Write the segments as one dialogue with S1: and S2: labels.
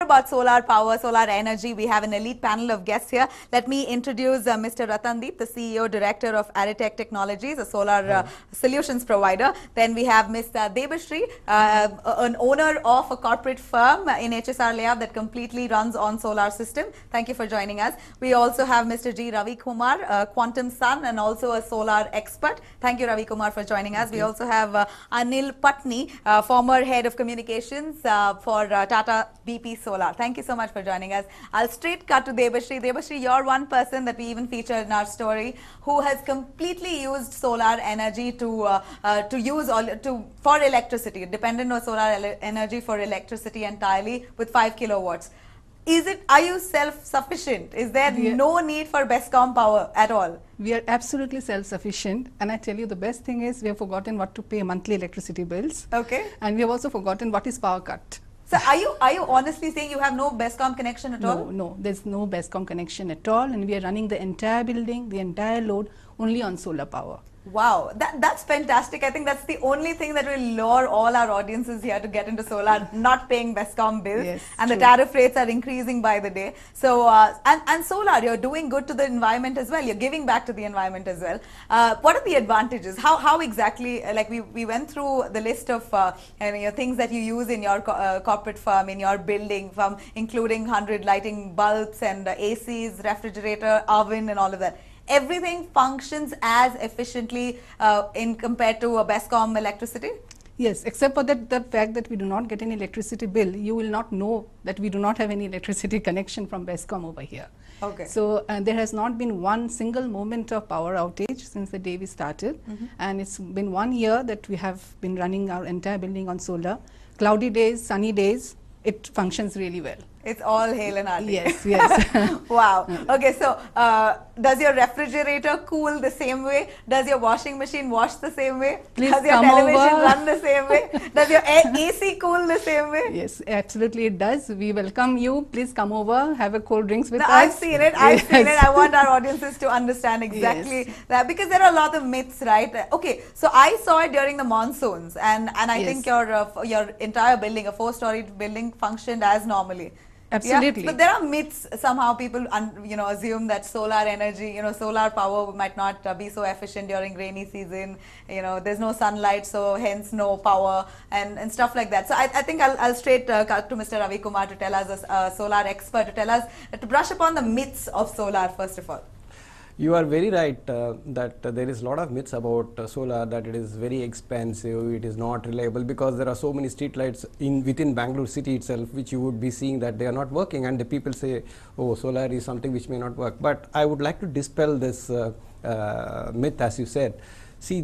S1: About solar power, solar energy. We have an elite panel of guests here. Let me introduce Mr. Ratandeep, the CEO Director of Aritech Technologies, a solar solutions provider. Then we have Mr. Debashri, an owner of a corporate firm in HSR layout that completely runs on solar system. Thank you for joining us. We also have Mr. G. Ravi Kumar, a quantum son and also a solar expert. Thank you, Ravi Kumar, for joining us. We also have Anil Patni, former head of communications for Tata BP Solar. Thank you so much for joining us. I'll straight cut to Debashri. Debashri, you're one person that we even featured in our story who has completely used solar energy for electricity, dependent on solar energy for electricity entirely with 5 kilowatts. Are you self-sufficient? Is there no need for BESCOM power at all?
S2: We are absolutely self-sufficient, and I tell you the best thing is we have forgotten what to pay monthly electricity bills.
S1: Okay.
S2: And we have also forgotten what is power cut.
S1: So are you honestly saying you have no BESCOM connection at all?
S2: No, there's no BESCOM connection at all, and we are running the entire building, the entire load only on solar power.
S1: Wow, that's fantastic. I think that's the only thing that will lure all our audiences here to get into solar, not paying BESCOM bills.
S2: Yes,
S1: and
S2: true.
S1: The tariff rates are increasing by the day. So, and solar, you're doing good to the environment as well. You're giving back to the environment as well. What are the advantages? How exactly, like we went through the list of things that you use in your corporate firm, in your building, from including 100 lighting bulbs and ACs, refrigerator, oven and all of that. Everything functions as efficiently in compared to a BESCOM electricity?
S2: Yes, except for the fact that we do not get any electricity bill, you will not know that we do not have any electricity connection from BESCOM over here.
S1: Okay.
S2: So there has not been one single moment of power outage since the day we started, and it's been 1 year that we have been running our entire building on solar. Cloudy days, sunny days, it functions really well.
S1: It's all hail and hearty.
S2: Yes, yes.
S1: Wow. Okay, so does your refrigerator cool the same way? Does your washing machine wash the same way?
S2: Please
S1: does your
S2: come
S1: television
S2: over.
S1: run the same way? Does your AC cool the same way?
S2: Yes, absolutely it does. We welcome you. Please come over, have a cold drinks with us.
S1: I've seen it. I've seen it. I want our audiences to understand exactly that, because there are a lot of myths, right? Okay, so I saw it during the monsoons, and I think your entire building, a 4-story building, functioned as normally.
S2: Absolutely.
S1: Yeah? But there are myths. Somehow people assume that solar energy, solar power might not be so efficient during rainy season. There's no sunlight, so hence no power and stuff like that. So I think I'll straight cut to Mr. Ravi Kumar to tell us, a solar expert, to tell us, to brush upon the myths of solar first of all.
S3: You are very right that there is a lot of myths about solar, that it is very expensive, it is not reliable, because there are so many street lights within Bangalore city itself which you would be seeing that they are not working, and the people say, oh, solar is something which may not work. But I would like to dispel this myth, as you said. See,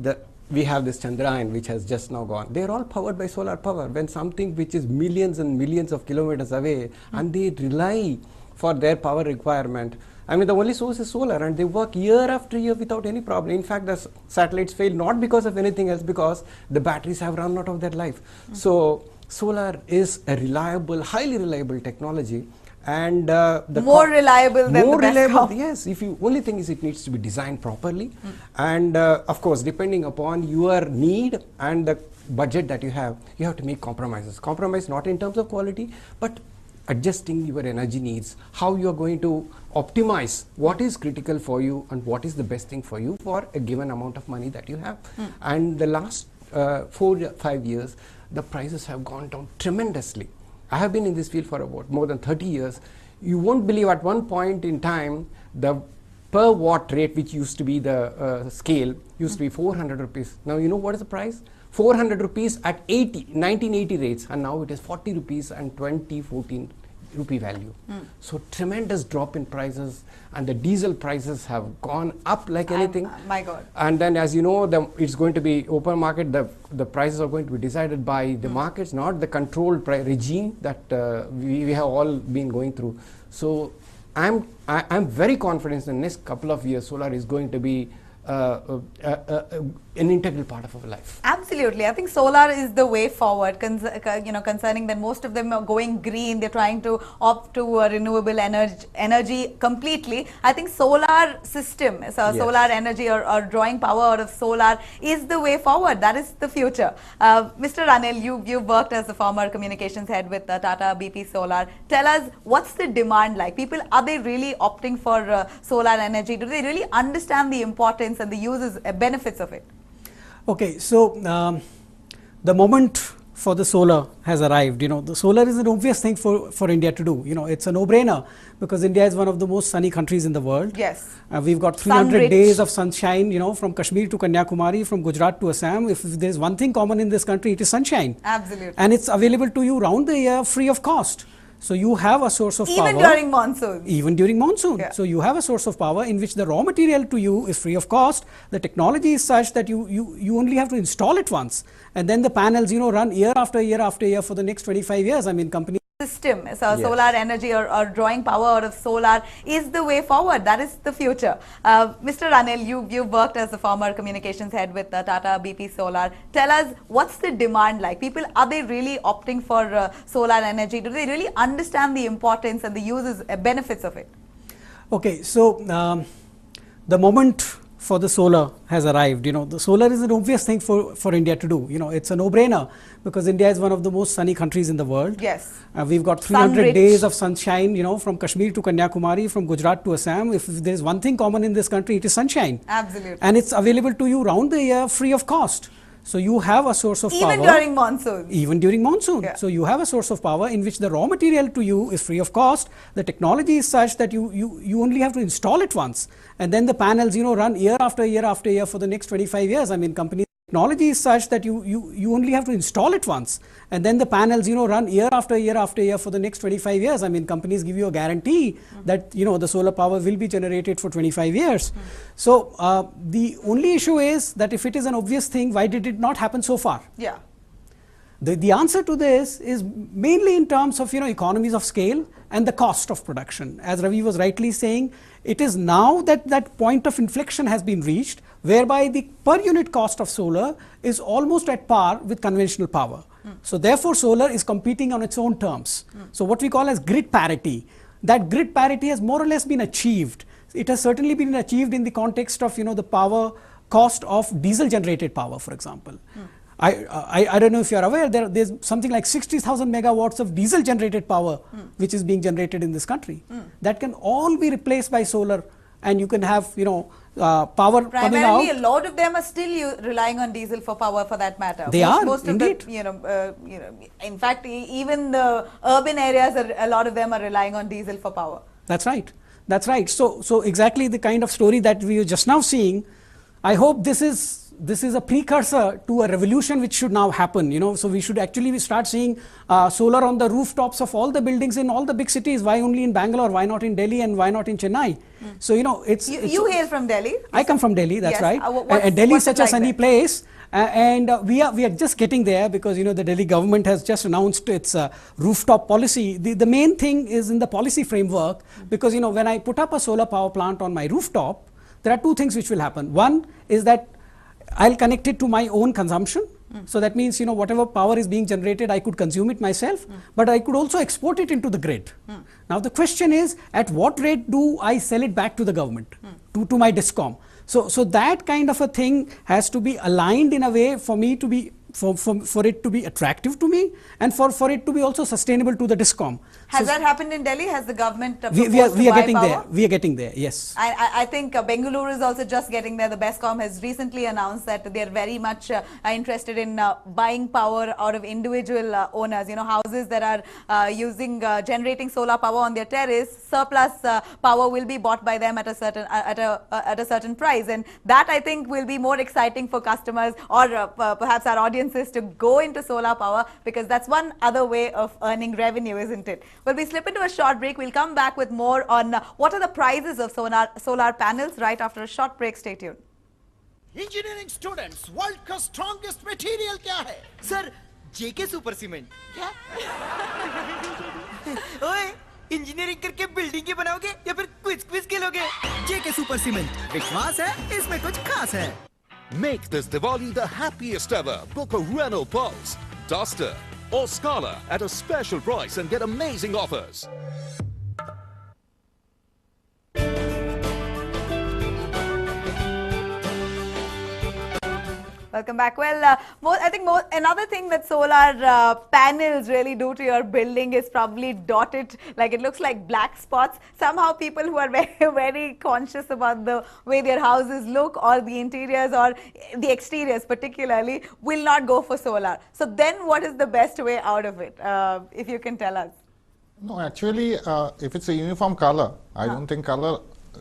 S3: we have this Chandrayaan which has just now gone. They are all powered by solar power. When something which is millions and millions of kilometers away and they rely for their power requirement, I mean, the only source is solar, and they work year after year without any problem. In fact, the satellites fail not because of anything else, because the batteries have run out of their life. So solar is a reliable, highly reliable technology, and
S1: more reliable than the BESCOM.
S3: Yes, only thing is it needs to be designed properly, and of course, depending upon your need and the budget that you have to make compromises. Compromise not in terms of quality, but adjusting your energy needs, how you are going to optimize what is critical for you and what is the best thing for you for a given amount of money that you have. And the last 4 or 5 years, the prices have gone down tremendously. I have been in this field for about more than 30 years. You won't believe, at one point in time, the per watt rate, which used to be the scale, used to be 400 rupees. Now you know what is the price? 400 rupees at 1980 rates, and now it is 40 rupees and 2014 rupee value. So tremendous drop in prices, and the diesel prices have gone up like anything.
S1: My God.
S3: And then, as you know, it's going to be open market. The prices are going to be decided by the markets, not the controlled regime that we have all been going through. So I'm very confident in the next couple of years solar is going to be an integral part of our life.
S1: Absolutely. I think solar is the way forward, concerning that most of them are going green. They're trying to opt to renewable energy completely. I think solar system, so
S3: Yes.
S1: solar energy or drawing power out of solar is the way forward. That is the future. Mr. Ranil, you've worked as the former communications head with Tata BP Solar. Tell us, what's the demand like? People, are they really opting for solar energy? Do they really understand the importance and the uses, benefits of it?
S4: Okay, so the moment for the solar has arrived. The solar is an obvious thing for India to do. It's a no-brainer because India is one of the most sunny countries in the world.
S1: Yes.
S4: We've got 300 days of sunshine, from Kashmir to Kanyakumari, from Gujarat to Assam. If there's one thing common in this country, it is sunshine.
S1: Absolutely.
S4: And it's available to you round the year free of cost. So you have a source of power.
S1: Even during monsoon.
S4: Even during monsoon.
S1: Yeah.
S4: So you have a source of power in which the raw material to you is free of cost. The technology is such that you only have to install it once. And then the panels, run year after year after year for the next 25 years. I mean, companies.
S1: System, so
S3: Yes.
S1: solar energy or drawing power out of solar is the way forward. That is the future. Mr. Ranil, you've worked as the former communications head with Tata BP Solar. Tell us, what's the demand like? People, are they really opting for solar energy? Do they really understand the importance and the uses, benefits of it?
S4: Okay, so the moment for the solar has arrived. The solar is an obvious thing for India to do. It's a no-brainer because India is one of the most sunny countries in the world.
S1: Yes.
S4: We've got 300 days of sunshine, from Kashmir to Kanyakumari, from Gujarat to Assam. If there's one thing common in this country, it is sunshine.
S1: Absolutely.
S4: And it's available to you round the year free of cost. So you have a source of power.
S1: Even during monsoon.
S4: Even during monsoon.
S1: Yeah.
S4: So you have a source of power in which the raw material to you is free of cost. The technology is such that you only have to install it once. And then the panels, run year after year after year for the next 25 years. I mean, companies. Technology is such that you only have to install it once. And then the panels, run year after year after year for the next 25 years. I mean, companies give you a guarantee that, the solar power will be generated for 25 years. So the only issue is that if it is an obvious thing, why did it not happen so far?
S1: Yeah.
S4: The answer to this is mainly in terms of economies of scale and the cost of production. As Ravi was rightly saying, it is now that point of inflection has been reached whereby the per unit cost of solar is almost at par with conventional power. So therefore solar is competing on its own terms. So what we call as grid parity, that grid parity has more or less been achieved. It has certainly been achieved in the context of the power cost of diesel generated power, for example. I don't know if you are aware, there's something like 60,000 megawatts of diesel generated power which is being generated in this country. That can all be replaced by solar, and you can have power coming
S1: Primarily,
S4: out.
S1: a lot of them are still relying on diesel for power, for that matter.
S4: They are,
S1: most
S4: indeed.
S1: of the, in fact, even the urban areas, a lot of them are relying on diesel for power.
S4: That's right. That's right. So exactly the kind of story that we are just now seeing. I hope this is a precursor to a revolution which should now happen. So we should actually start seeing solar on the rooftops of all the buildings in all the big cities. Why only in Bangalore? Why not in Delhi? And why not in Chennai? So it's
S1: You hail from Delhi?
S4: I come from Delhi. That's
S1: Yes.
S4: right.
S1: What's-
S4: And Delhi is
S1: what's it
S4: such a
S1: like
S4: sunny
S1: there?
S4: place. And we are just getting there because the Delhi government has just announced its rooftop policy. The main thing is in the policy framework, because when I put up a solar power plant on my rooftop, there are two things which will happen. One is that I'll connect it to my own consumption. So that means whatever power is being generated, I could consume it myself, but I could also export it into the grid. Now the question is, at what rate do I sell it back to the government, to my BESCOM? So that kind of a thing has to be aligned in a way for me to be for it to be attractive to me, and for it to be also sustainable to the BESCOM.
S1: Has that happened in Delhi? Has the government
S4: We are getting
S1: power?
S4: there. We are getting there. Yes.
S1: I think Bengaluru is also just getting there. The BESCOM has recently announced that they are very much interested in buying power out of individual owners. Houses that are generating solar power on their terrace, surplus power will be bought by them at a certain price, and that I think will be more exciting for customers or perhaps our audiences to go into solar power, because that's one other way of earning revenue, isn't it? Well, we slip into a short break. We'll come back with more on what are the prices of solar panels right after a short break. Stay tuned.
S5: Engineering students world का strongest material क्या है?
S6: Sir जेके super cement क्या? ओए engineering करके building बनाओगे या फिर quiz खेलोगे? जेके सुपर सीमेंट, विश्वास है इसमें कुछ खास है।
S7: Make this Diwali the happiest ever. Book a Renault Pulse, Duster or Scala at a special price and get amazing offers.
S1: Welcome back. Well, I think another thing that solar panels really do to your building is probably dot it, like it looks like black spots. Somehow people who are very, very conscious about the way their houses look or the interiors or the exteriors particularly will not go for solar. So then what is the best way out of it, if you can tell us?
S8: No, actually, if it's a uniform color, I don't think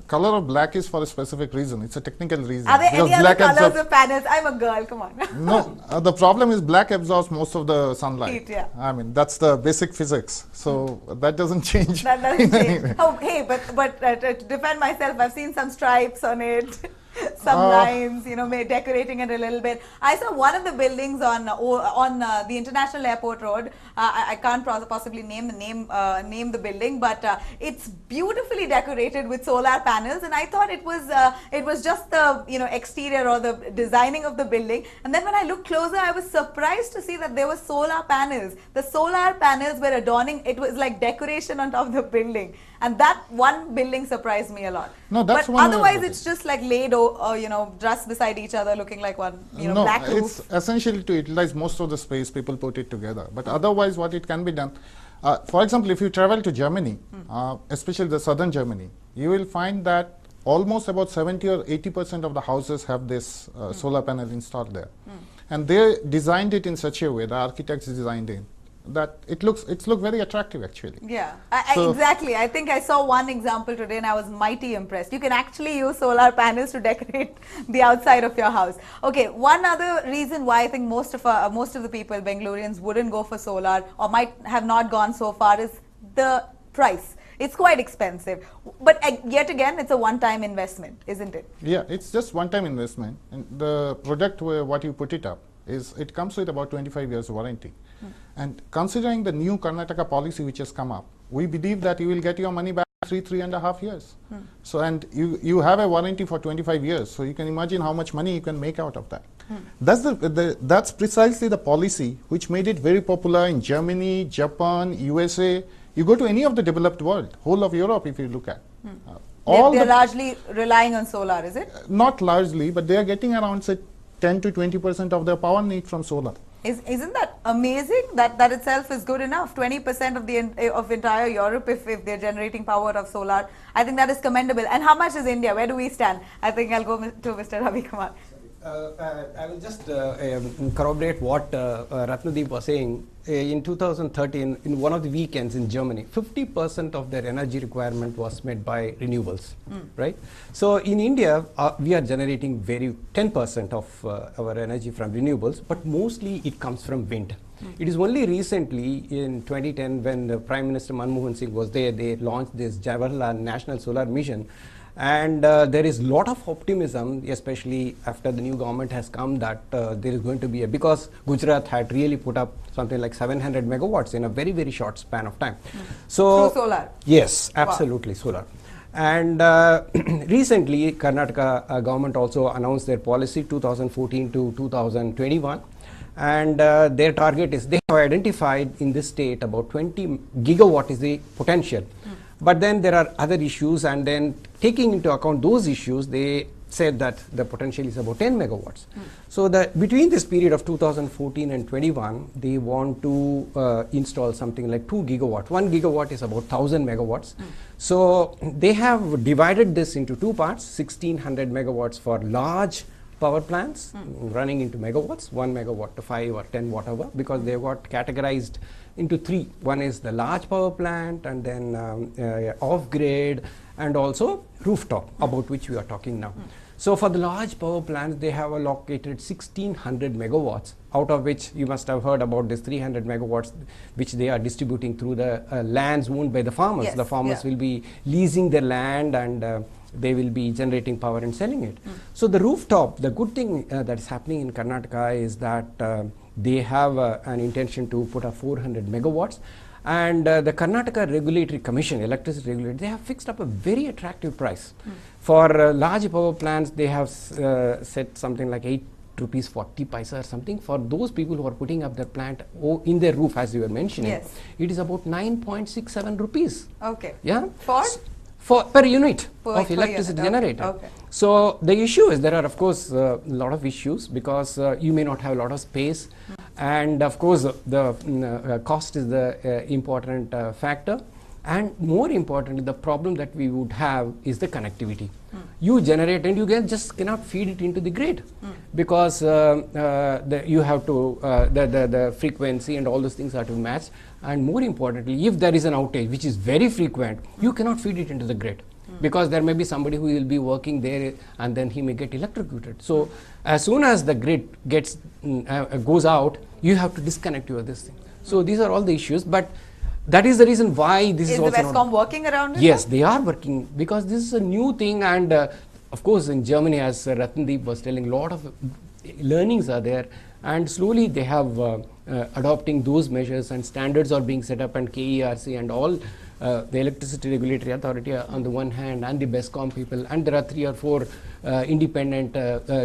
S8: color of black is for a specific reason. It's a technical reason.
S1: Are there
S8: Because
S1: any other
S8: black
S1: colors of panels? I'm a girl, come on.
S8: No, the problem is black absorbs most of the sunlight.
S1: Heat, yeah.
S8: I mean, that's the basic physics. So that doesn't change.
S1: That doesn't
S8: in any
S1: change.
S8: way.
S1: Oh, hey, but to defend myself, I've seen some stripes on it, some lines, you know, decorating it a little bit. I saw one of the buildings on the International Airport Road. I can't possibly name the building, but it's beautifully decorated with solar panels, and I thought it was just the exterior or the designing of the building. And then when I looked closer, I was surprised to see that there were solar panels. The solar panels were adorning. It was like decoration on top of the building, and that one building surprised me a lot.
S8: No, that's
S1: but
S8: one way of
S1: otherwise
S8: looking.
S1: it's just like laid, just beside each other, looking like one,
S8: No,
S1: black
S8: it's
S1: roof.
S8: essentially to utilize most of the space, people put it together. But otherwise, what it can be done, for example, if you travel to Germany, especially the southern Germany, you will find that almost about 70 or 80% of the houses have this solar panel installed there. And they designed it in such a way, the architects designed it, that it's look very attractive actually.
S1: Yeah,
S8: So-
S1: exactly. I think I saw one example today and I was mighty impressed. You can actually use solar panels to decorate the outside of your house. Okay, one other reason why I think most of the people, Bengaloreans, wouldn't go for solar or might have not gone so far is the price. It's quite expensive, but yet again, it's a one-time investment, isn't it?
S8: Yeah, it's just one-time investment. And the product where what you put it up it comes with about 25 years warranty. And considering the new Karnataka policy which has come up, we believe that you will get your money back in 3.5 years. So, and you have a warranty for 25 years. So you can imagine how much money you can make out of that. That's precisely the policy which made it very popular in Germany, Japan, USA. You go to any of the developed world, whole of Europe if you look at.
S1: They're largely relying on solar, is it?
S8: Not largely, but they are getting around say 10 to 20% of their power need from solar.
S1: Isn't that amazing? That itself is good enough. 20% of entire Europe, if they're generating power of solar, I think that is commendable. And how much is India? Where do we stand? I think I'll go to Mr. Ravi Kumar.
S3: I will just corroborate what Ratnadeep was saying. In 2013, in one of the weekends in Germany, 50% of their energy requirement was met by renewables, right? So in India, we are generating 10% of our energy from renewables, but mostly it comes from wind. It is only recently in 2010 when the Prime Minister Manmohan Singh was there, they launched this Jawaharlal National Solar Mission. And there is a lot of optimism, especially after the new government has come, that there is going to be because Gujarat had really put up something like 700 megawatts in a very, very short span of time. So
S1: through solar?
S3: Yes, absolutely, solar. And recently, Karnataka government also announced their policy 2014 to 2021. And their target is, they have identified in this state about 20 gigawatt is the potential. But then there are other issues, and then taking into account those issues, they said that the potential is about 10 megawatts. So between this period of 2014 and 21, they want to install something like 2 gigawatts. 1 gigawatt is about 1000 megawatts. So they have divided this into two parts, 1600 megawatts for large power plants running into megawatts, 1 megawatt to 5 or 10 whatever, because they got categorized into three. One is the large power plant, and then off-grid, and also rooftop, about which we are talking now. So for the large power plants, they have allocated 1600 megawatts, out of which you must have heard about this 300 megawatts, which they are distributing through the lands owned by the farmers.
S1: Yes,
S3: the farmers will be leasing their land, and they will be generating power and selling it. So the rooftop, the good thing that is happening in Karnataka is that they have an intention to put up 400 megawatts. And the Karnataka Regulatory Commission, Electricity Regulatory, they have fixed up a very attractive price. For large power plants, they have set something like 8 rupees 40 paisa or something. For those people who are putting up their plant in their roof, as you were mentioning,
S1: Yes.
S3: it is about 9.67 rupees.
S1: Okay.
S3: Yeah.
S1: For
S3: Per unit
S1: Per
S3: of electricity
S1: unit, okay,
S3: generated.
S1: okay.
S3: So the issue is there are of course a lot of issues because you may not have a lot of space, and of course the cost is the important factor, and more importantly the problem that we would have is the connectivity. You generate and you just cannot feed it into the grid because you have to the frequency and all those things are to match, and more importantly if there is an outage which is very frequent, you cannot feed it into the grid because there may be somebody who will be working there and then he may get electrocuted. So as soon as the grid gets goes out, you have to disconnect your this thing. So these are all the issues, but that is the reason why this is
S1: the
S3: also
S1: BESCOM working around it?
S3: Yes, they are working because this is a new thing, and of course in Germany, as Ratandeep was telling, a lot of learnings are there, and slowly they have adopting those measures and standards are being set up, and KERC and all the Electricity Regulatory Authority on the one hand and the BESCOM people, and there are 3 or 4 independent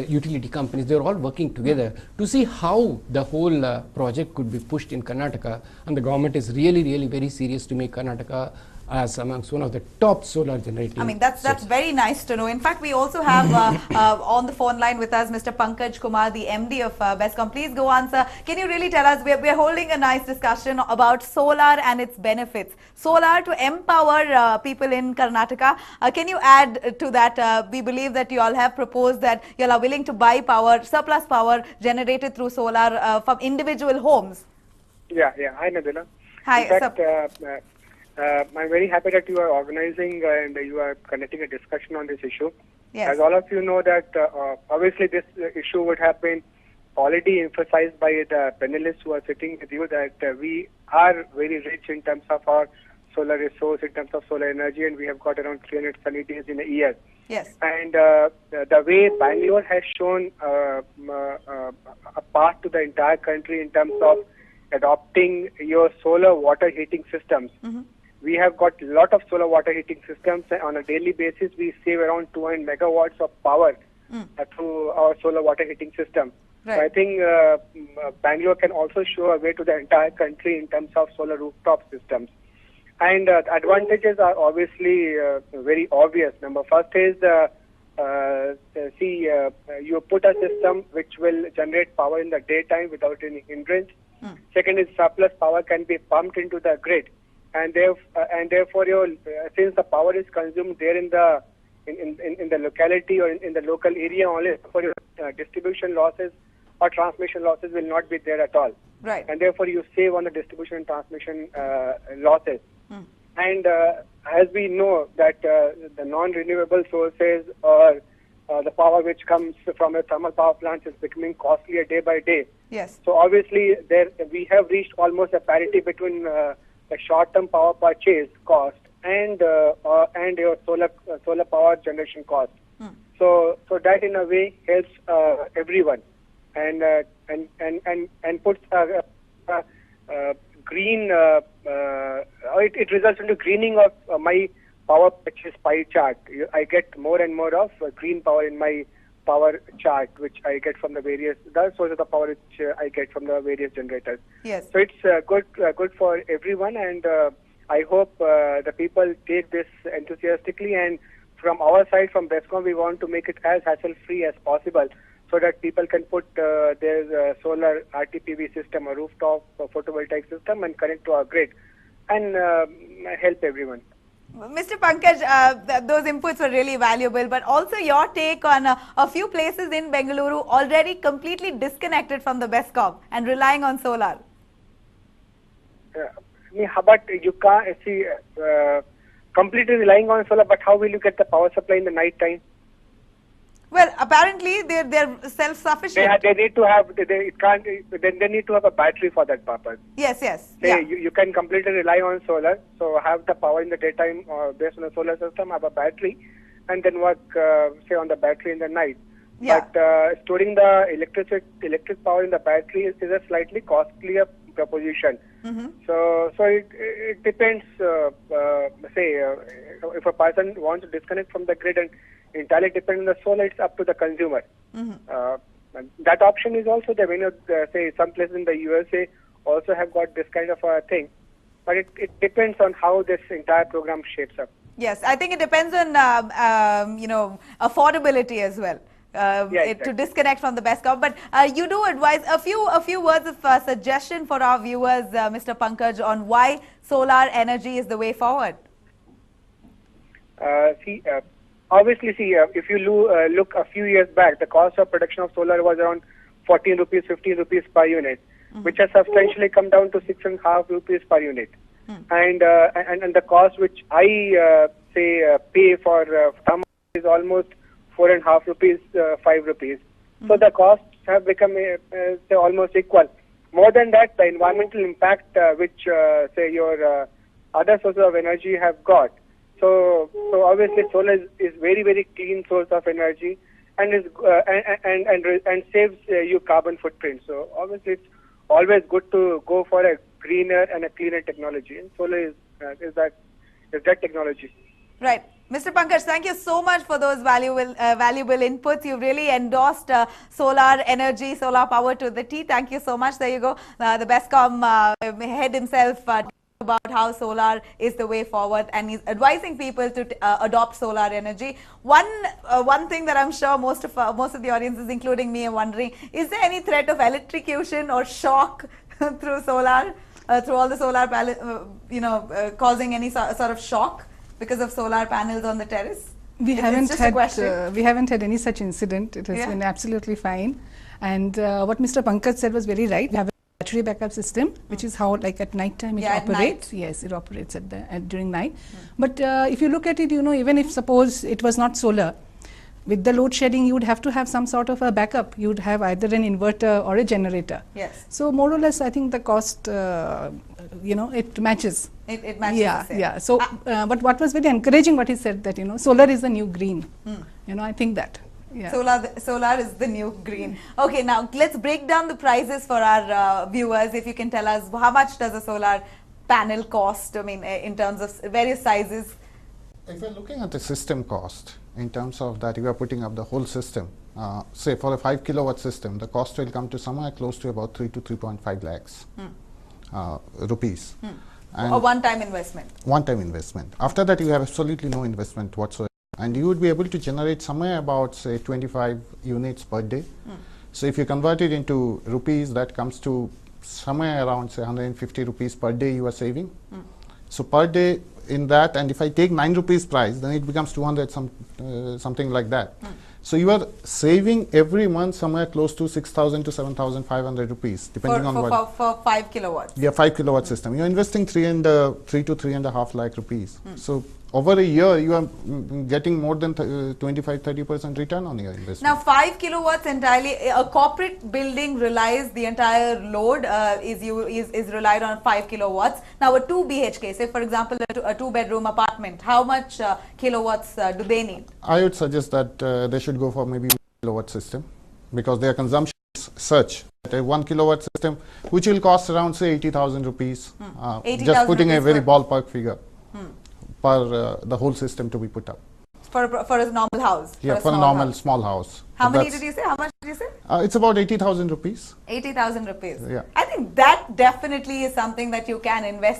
S3: utility companies. They are all working together to see how the whole project could be pushed in Karnataka, and the government is really very serious to make Karnataka as amongst one of the top solar generating.
S1: I mean, that's very nice to know. In fact, we also have on the phone line with us Mr. Pankaj Kumar, the MD of BESCOM. Please go on, sir. Can you really tell us, we're holding a nice discussion about solar and its benefits. Solar to empower people in Karnataka. Can you add to that? We believe that you all have proposed that you all are willing to buy power, surplus power generated through solar from individual homes.
S9: Yeah. Hi, Nadila.
S1: Hi,
S9: in fact, I'm very happy that you are organizing and you are conducting a discussion on this issue.
S1: Yes.
S9: As all of you know that obviously this issue would have been already emphasized by the panelists who are sitting with you, that we are very rich in terms of our solar resource, in terms of solar energy, and we have got around 300 sunny days in a year.
S1: Yes.
S9: And the way Bangalore has shown a path to the entire country in terms of adopting your solar water heating systems. We have got a lot of solar water heating systems. On a daily basis, we save around 200 megawatts of power through our solar water heating system.
S1: Right.
S9: So I think Bangalore can also show a way to the entire country in terms of solar rooftop systems. And the advantages are obviously very obvious. Number first is, you put a system which will generate power in the daytime without any hindrance. Second is surplus power can be pumped into the grid. And therefore, since the power is consumed there in the locality or in the local area only, for your distribution losses or transmission losses will not be there at all.
S1: Right.
S9: And therefore, you save on the distribution and transmission losses. And as we know that the non-renewable sources or the power which comes from a thermal power plant is becoming costlier day by day.
S1: Yes.
S9: So obviously, we have reached almost a parity between the short-term power purchase cost and your solar power generation cost. So that in a way helps everyone, and puts green. It results into greening of my power purchase pie chart. I get more and more of green power in my power chart, which I get from the source of the power which I get from the various generators.
S1: Yes.
S9: So it's good for everyone, and I hope the people take this enthusiastically. And from our side, from BESCOM, we want to make it as hassle-free as possible, so that people can put their solar RTPV system, a rooftop photovoltaic system, and connect to our grid, and help everyone.
S1: Mr. Pankaj, those inputs were really valuable, but also your take on a few places in Bengaluru already completely disconnected from the BESCOM and relying on solar.
S9: But you can't see completely relying on solar, but how will you get the power supply in the night time?
S1: Well, apparently they're self-sufficient.
S9: They need to have. They need to have a battery for that purpose.
S1: Yes.
S9: You can completely rely on solar. So have the power in the daytime based on the solar system. Have a battery, and then work say on the battery in the night.
S1: Yeah.
S9: But storing the electric power in the battery is a slightly costlier proposition. So it depends. If a person wants to disconnect from the grid and entirely depend on the solar, it's up to the consumer. That option is also there. When say some places in the USA also have got this kind of a thing, but it depends on how this entire program shapes up.
S1: Yes, I think it depends on affordability as well. To disconnect from the BESCOM, but you do advise a few words of suggestion for our viewers, Mr. Pankaj, on why solar energy is the way forward.
S9: Obviously, if you look a few years back, the cost of production of solar was around 14 rupees, 15 rupees per unit, which has substantially come down to 6.5 rupees per unit. And the cost which I pay for thermal is almost 4.5 rupees, 5 rupees. So the costs have become almost equal. More than that, the environmental impact which your other sources of energy have got. So obviously solar is very, very clean source of energy and is and saves you carbon footprint. So obviously it's always good to go for a greener and a cleaner technology, and solar is that technology.
S1: Right. Mr. Pankaj, thank you so much for those valuable inputs. You've really endorsed solar energy, solar power to the T. Thank you so much. There you go. The BESCOM head himself about how solar is the way forward, and he's advising people to adopt solar energy. One thing that I'm sure most of the audiences, including me, are wondering: is there any threat of electrocution or shock through solar, through all the solar causing any sort of shock because of solar panels on the terrace?
S2: We haven't had any such incident. It has been absolutely fine. And what Mr. Pankaj said was very right. We have a battery backup system, which is how, like, at night time it operates. Yes, it operates during night. But if you look at it, even if suppose it was not solar, with the load shedding, you would have to have some sort of a backup. You would have either an inverter or a generator.
S1: Yes.
S2: So more or less, I think the cost, it matches.
S1: It matches.
S2: Yeah, yeah. So, but what was very encouraging, what he said, that solar is the new green. I think that. Yeah.
S1: Solar is the new green. Okay, now let's break down the prices for our viewers. If you can tell us how much does a solar panel cost? I mean, in terms of various sizes.
S8: If you're looking at the system cost, in terms of that, you are putting up the whole system. Say for a 5 kilowatt system, the cost will come to somewhere close to about 3 to 3.5 lakhs rupees.
S1: And a one-time investment.
S8: One-time investment. After that, you have absolutely no investment whatsoever, and you would be able to generate somewhere about, say, 25 units per day. So if you convert it into rupees, that comes to somewhere around, say, 150 rupees per day you are saving. So per day in that, and if I take 9 rupees price, then it becomes 200 something like that. So you are saving every month somewhere close to 6,000 to 7,500 rupees, depending on what.
S1: For 5 kilowatts.
S8: Yeah, 5 kilowatt system. You are investing 3 to 3.5 lakh rupees. So over a year, you are getting more than 25-30% return on your investment.
S1: Now, 5 kilowatts entirely. A corporate building relies, the entire load is relied on 5 kilowatts. Now, a 2 BHK, say for example, a 2-bedroom apartment, how much kilowatts do they need?
S8: I would suggest that they should go for maybe 1 kilowatt system, because their consumption is such that a 1 kilowatt system, which will cost around, say, 80,000 rupees.
S1: 80,000
S8: just putting a very
S1: per
S8: ballpark figure. Per the whole system to be put up.
S1: For a normal house?
S8: Yeah, for a normal small house.
S1: How many did you say? How much did you say?
S8: It's about 80,000 rupees.
S1: 80,000 rupees.
S8: Yeah.
S1: I think that definitely is something that you can invest